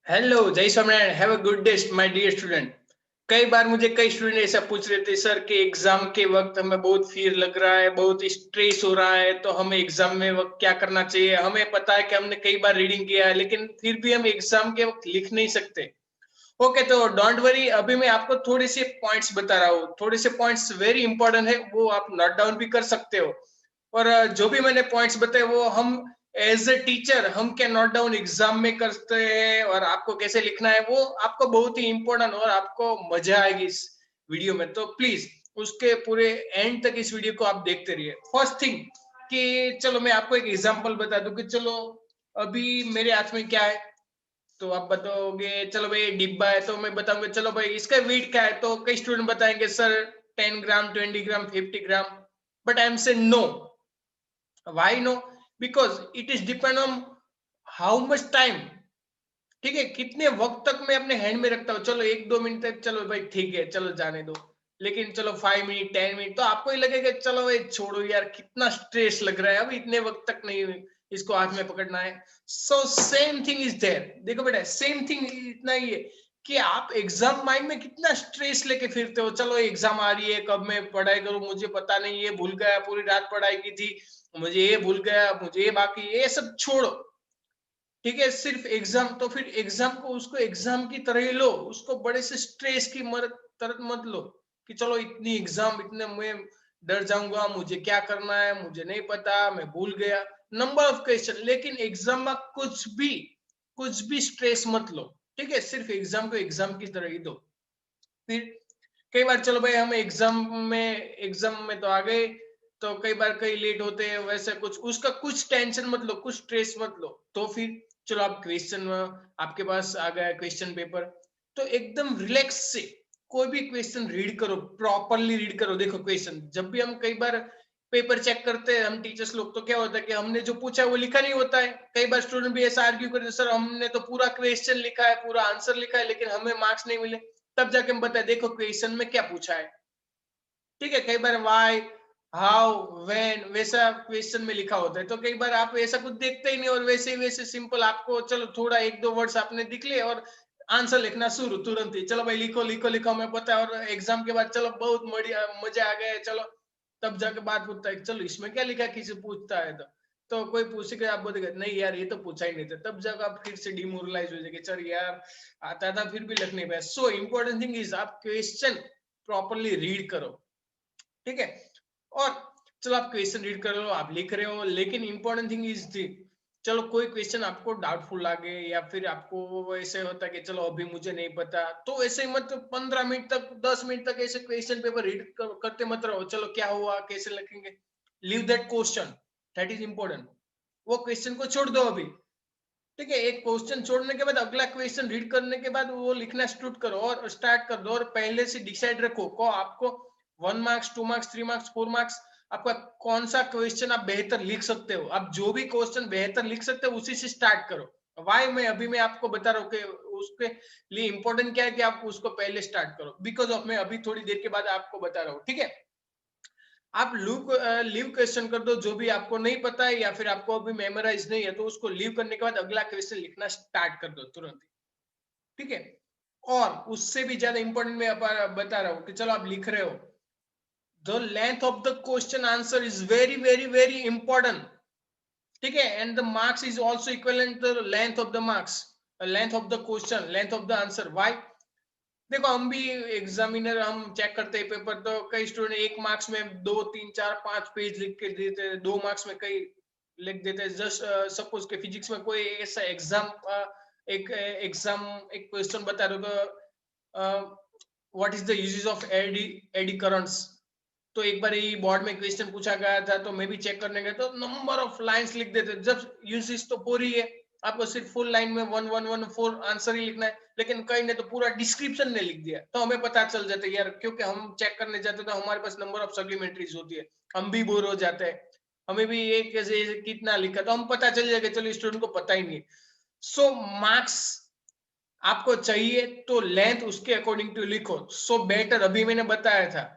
Hello, जय Swaminarayan. Have a good day my dear student. कई बार मुझे कई स्टूडेंट ऐसा पूछ रहे थे, सर कि एग्जाम के वक्त हमें बहुत फियर लग रहा है, बहुत स्ट्रेस हो रहा है, तो हमें एग्जाम में वक्त क्या करना चाहिए। हमें पता है कि हमने कई बार रीडिंग किया है, लेकिन फिर भी हम एग्जाम के वक्त लिख नहीं सकते। ओके, तो डोंट वरी, अभी मैं आपको थोड़े से पॉइंट्स बता रहा हूँ। थोड़े से पॉइंट्स वेरी इंपॉर्टेंट है, वो आप नोट डाउन भी कर सकते हो। और जो भी मैंने पॉइंट्स बताए वो हम एज ए टीचर हम क्या नोट डाउन एग्जाम में करते हैं, और आपको कैसे लिखना है वो आपको बहुत ही इंपॉर्टेंट, और आपको मजा आएगी इस वीडियो में। तो प्लीज उसके पूरे एंड तक इस वीडियो को आप देखते रहिए। फर्स्ट थिंग कि चलो मैं आपको एक एग्जांपल बता दूं कि चलो अभी मेरे हाथ में क्या है, तो आप बताओगे चलो भाई डिब्बा है, तो मैं बताऊंगा चलो भाई इसका वेट क्या है, तो कई स्टूडेंट बताएंगे सर 10 ग्राम, 20 ग्राम, 50 ग्राम। But I am say no. Why no? Because it is depend on how much time. ठीक है, कितने वक्त तक मैं अपने हैंड में रखता हूँ। चलो 1-2 मिनट तक चलो भाई ठीक है, चलो जाने दो। लेकिन चलो 5 मिनट, 10 मिनट, तो आपको ही लगेगा चलो भाई छोड़ो यार, कितना स्ट्रेस लग रहा है, अब इतने वक्त तक नहीं इसको हाथ में पकड़ना है। So same thing is there. देखो बेटा, सेम थिंग इतना ही है कि आप एग्जाम माइंड में कितना स्ट्रेस लेके फिरते हो। चलो एग्जाम आ रही है, कब मैं पढ़ाई करूं, मुझे पता नहीं, ये भूल गया, पूरी रात पढ़ाई की थी, मुझे ये भूल गया, मुझे ये बाकी, ये सब छोड़ो। ठीक है, सिर्फ एग्जाम, तो फिर एग्जाम को उसको एग्जाम की तरह ही लो, उसको बड़े से स्ट्रेस की तरह मत लो कि चलो इतनी एग्जाम, इतने मैं डर जाऊंगा, मुझे क्या करना है मुझे नहीं पता, मैं भूल गया, नंबर ऑफ क्वेश्चन। लेकिन एग्जाम में कुछ भी स्ट्रेस मत लो। ठीक है, सिर्फ एग्जाम को एग्जाम की तरह ही दो। फिर कई बार चलो भाई हम एग्जाम में तो आ गए, तो कई बार कई लेट होते हैं, वैसे कुछ उसका कुछ टेंशन मत लो, कुछ स्ट्रेस मत लो। तो फिर चलो आप क्वेश्चन, आपके पास आ गया क्वेश्चन पेपर, तो एकदम रिलैक्स से कोई भी क्वेश्चन रीड करो, प्रॉपरली रीड करो। देखो क्वेश्चन जब भी हम कई बार पेपर चेक करते हैं हम टीचर्स लोग, तो क्या होता है कि हमने जो पूछा है वो लिखा नहीं होता है। कई बार स्टूडेंट भी ऐसा आर्ग्यू करते हैं, सर हमने तो पूरा क्वेश्चन लिखा है, पूरा आंसर लिखा है, लेकिन हमें मार्क्स नहीं मिले। तब जाके हम बताए देखो क्वेश्चन में क्या पूछा है। ठीक है, कई बार वाई, हाउ, व्हेन वैसा क्वेश्चन में लिखा होता है, तो कई बार आप ऐसा कुछ देखते ही नहीं, और वैसे सिंपल आपको चलो थोड़ा 1-2 वर्ड्स आपने दिख लिए और आंसर लिखना शुरू तुरंत ही, चलो भाई लिखो लिखो लिखो, हमें पता है। और एग्जाम के बाद चलो बहुत मजा आ गया, चलो तब जाके बात पूछता है चलो इसमें क्या लिखा है, किसी पूछता है तो कोई पूछेगा, आप बोलेंगे नहीं यार ये तो पूछा ही नहीं था, तब जाकर आप फिर से डिमोरलाइज हो जाएंगे, चल यार आता था फिर भी लिख नहीं पाया। सो इंपॉर्टेंट थिंग इज आप क्वेश्चन प्रॉपरली रीड करो। ठीक है, और चलो आप क्वेश्चन रीड कर रहे हो, आप लिख रहे हो, लेकिन इंपॉर्टेंट थिंग इज दी, चलो कोई क्वेश्चन आपको डाउटफुल लगे, या फिर आपको ऐसे होता है कि चलो अभी मुझे नहीं पता, तो ऐसे मत 15 मिनट तक, 10 मिनट तक ऐसे क्वेश्चन पेपर रीड करते मत रहो, चलो क्या हुआ कैसे लिखेंगे। Leave that question, that is important. वो क्वेश्चन को छोड़ दो अभी। ठीक है, एक क्वेश्चन छोड़ने के बाद अगला क्वेश्चन रीड करने के बाद वो लिखना स्टार्ट कर दो, और पहले से डिसाइड रखो को आपको 1 मार्क्स, 2 मार्क्स, 3 मार्क्स, 4 मार्क्स, आपका कौन सा क्वेश्चन आप बेहतर लिख सकते हो। आप जो भी क्वेश्चन बेहतर लिख सकते हो उसी से स्टार्ट करो। वाई मैं आपको बता रहा हूँ कि उसके लिए इंपॉर्टेंट क्या है कि आप उसको पहले स्टार्ट करो, बिकॉज ऑफ मैं अभी थोड़ी देर के बाद आपको बता रहा हूँ। ठीक है, आप लीव क्वेश्चन कर दो, जो भी आपको नहीं पता है या फिर आपको अभी मेमोराइज नहीं है, तो उसको लीव करने के बाद अगला क्वेश्चन लिखना स्टार्ट कर दो तुरंत। ठीक है, और उससे भी ज्यादा इंपॉर्टेंट मैं बता रहा हूँ कि चलो आप लिख रहे हो, the length of the question answer is very very very important. ठीक है, and the marks is also equivalent the length of the marks, length of the question, length of the answer. Why? देखो हम भी examiner, हम check करते हैं paper, तो कई स्टूडेंट 1 मार्क्स में 2, 3, 4, 5 पेज लिख के देते हैं, 2 मार्क्स में कई लिख देते हैं। जस्ट सपोज के फिजिक्स में कोई ऐसा एक क्वेश्चन बता दो, what is the uses of eddy currents, तो एक बार ही बोर्ड में क्वेश्चन पूछा गया था, तो मैं भी चेक करने गया, तो नंबर ऑफ लाइंस लिख देते, जब यूजेस तो पूरी है, आपको सिर्फ फुल लाइन में 1 1 1 4 आंसर ही लिखना है, लेकिन कहीं ने तो पूरा डिस्क्रिप्शन ने लिख दिया, तो हमें पता चल जाता है यार, क्योंकि हम चेक करने जाते तो हमारे पास नंबर ऑफ सप्लीमेंट्रीज होती है, हम भी बोर हो जाते हैं, हमें भी एक कैसे कितना लिखा, तो हम पता चल जाएगा चलो स्टूडेंट को पता ही नहीं। सो मार्क्स आपको चाहिए तो लेंथ उसके अकॉर्डिंग टू लिखो। सो बेटर, अभी मैंने बताया था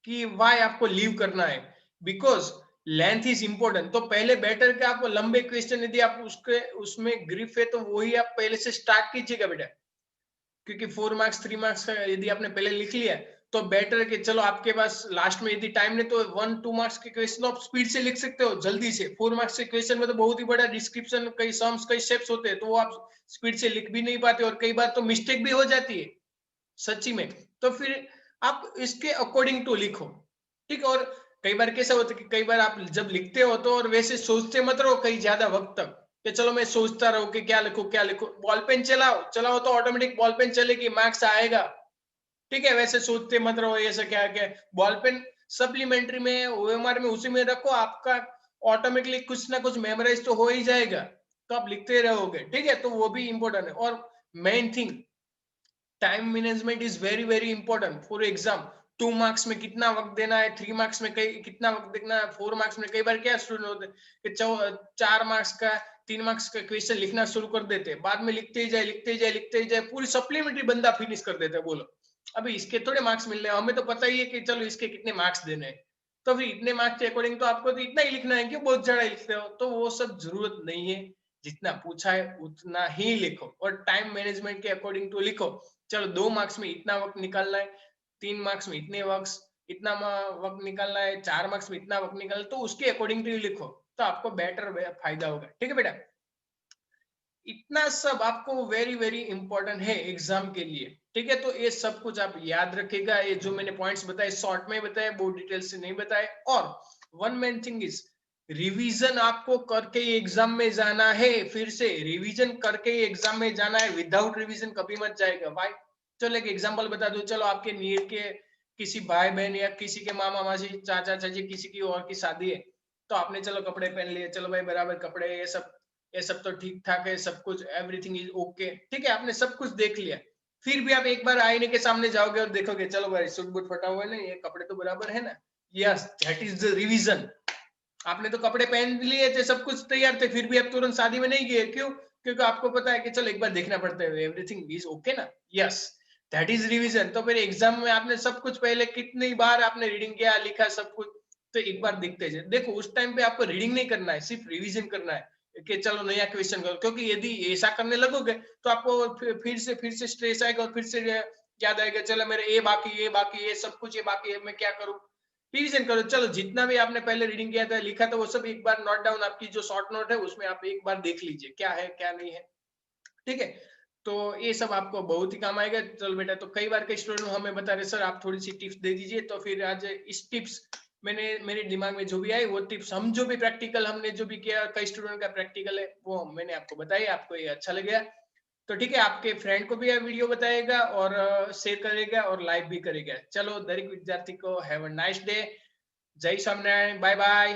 कि वाई आपको लीव करना है, बिकॉज लेंथ इज इंपॉर्टेंट। तो पहले बेटर कि आप लंबे क्वेश्चन यदि आप उसमें ग्रिप है तो वही आप पहले से स्टार्ट कीजिएगा बेटा, क्योंकि 4 मार्क्स 3 मार्क्स का यदि आपने पहले लिख लिया तो बेटर है कि चलो आपके पास लास्ट में यदि टाइम नहीं तो 1-2 मार्क्स के क्वेश्चन आप स्पीड से लिख सकते हो जल्दी से। 4 मार्क्स के क्वेश्चन में तो बहुत ही बड़ा डिस्क्रिप्शन, कई सम्स, कई स्टेप्स होते हैं, तो वो आप स्पीड से लिख भी नहीं पाते और कई बार तो मिस्टेक भी हो जाती है सच्ची में। तो फिर आप इसके अकॉर्डिंग टू लिखो, ठीक है। और कई बार कैसा होता है कि कई बार आप जब लिखते हो तो और वैसे सोचते मत रहो कई ज्यादा वक्त तक कि चलो मैं सोचता रहूं कि क्या लिखूं क्या लिखूं। बॉल पेन चलाओ चलाओ तो ऑटोमेटिक बॉल पेन चलेगी, मार्क्स आएगा, ठीक है। वैसे सोचते मत रहो ऐसा क्या क्या। बॉल पेन सप्लीमेंट्री में, ओएमआर में, उसी में रखो, आपका ऑटोमेटिकली कुछ ना कुछ मेमोराइज तो हो ही जाएगा, तो आप लिखते रहोगे, ठीक है। तो वो भी इंपॉर्टेंट है। और main thing, time management is very very important for exam. 2 marks में कितना वक्त देना है, 3 मार्क्स में कितना वक्त देना है, 4 मार्क्स में। कई बार क्या स्टूडेंट होते हैं कि 4 मार्क्स का 3 मार्क्स का क्वेश्चन लिखना शुरू कर देते हैं, बाद में लिखते ही जाए लिखते ही जाए लिखते ही जाए, पूरी सप्लीमेंट्री बंदा फिनिश कर देता है। बोलो अभी इसके थोड़े मार्क्स मिलने हैं, हमें तो पता ही है कि चलो इसके कितने मार्क्स देने हैं, तो फिर इतने मार्क्स के अकॉर्डिंग तो आपको तो इतना ही लिखना है, क्यों बहुत ज्यादा लिखते हो। तो वो सब जरूरत नहीं है, जितना पूछा है उतना ही लिखो और टाइम मैनेजमेंट के अकॉर्डिंग टू लिखो। चलो 2 मार्क्स में इतना वक्त निकालना है, 3 मार्क्स में इतने इतना वक्त निकालना है, 4 मार्क्स में इतना वक्त निकालना है, तो उसके अकॉर्डिंग टू लिखो, तो आपको बेटर फायदा होगा, ठीक है बेटा। इतना सब आपको वेरी वेरी इंपॉर्टेंट है एग्जाम के लिए, ठीक है। तो ये सब कुछ आप याद रखेगा, ये जो मैंने पॉइंट्स बताए शॉर्ट में बताए, बहुत डिटेल से नहीं बताए। और one main thing is revision आपको करके एग्जाम में जाना है, फिर से रिवीजन करके एग्जाम में जाना है, विदाउट रिवीजन कभी मत जाएगा भाई। चलो एक एग्जांपल बता दो, चलो आपके नियर के किसी भाई बहन या किसी के मामा मासी चाचा चाची किसी की और की शादी है, तो आपने चलो कपड़े पहन लिए, चलो भाई बराबर कपड़े, ये सब तो ठीक ठाक है, सब कुछ एवरीथिंग इज ओके, ठीक है, आपने सब कुछ देख लिया। फिर भी आप एक बार आईने के सामने जाओगे और देखोगे चलो भाई सूट बूट फटा हुआ है ना, ये कपड़े तो बराबर है ना, yes that is the revision. आपने तो कपड़े पहन लिए थे, सब कुछ तैयार थे, फिर भी आप तुरंत शादी में नहीं गए, क्यों? क्योंकि आपको पता है कि चलो एक बार देखना पड़ता है, एवरीथिंग इज ओके ना, यस दैट इज रिवीजन। तो फिर एग्जाम में आपने सब कुछ पहले कितनी बार आपने रीडिंग किया, लिखा सब कुछ, तो एक बार देखते जाए। देखो उस टाइम पे आपको रीडिंग नहीं करना है, सिर्फ रिवीजन करना है कि चलो नया क्वेश्चन करो, क्योंकि यदि ऐसा करने लगोगे तो आपको फिर से स्ट्रेस आएगा और फिर से याद आएगा चलो मेरे ये बाकी ये सब कुछ ये बाकी है, मैं क्या करूं। रिवीजन करो, चलो जितना भी आपने पहले रीडिंग किया था लिखा था वो सब एक बार नोट डाउन, आपकी जो शॉर्ट नोट है उसमें आप एक बार देख लीजिए क्या है क्या नहीं है, ठीक है। तो ये सब आपको बहुत ही काम आएगा। चलो बेटा, तो कई बार कई स्टूडेंट हमें बता रहे सर आप थोड़ी सी टिप्स दे दीजिए, तो फिर आज इस टिप्स मैंने मेरे दिमाग में जो भी आई वो टिप्स, हम जो भी प्रैक्टिकल हमने जो भी किया, कई स्टूडेंट का प्रैक्टिकल है वो मैंने आपको बताया, आपको ये अच्छा लगे तो ठीक है, आपके फ्रेंड को भी यह वीडियो बताएगा और शेयर करेगा और लाइक भी करेगा। चलो दरेक विद्यार्थी को हैव अ नाइस डे, जय स्वामीनारायण, बाय बाय।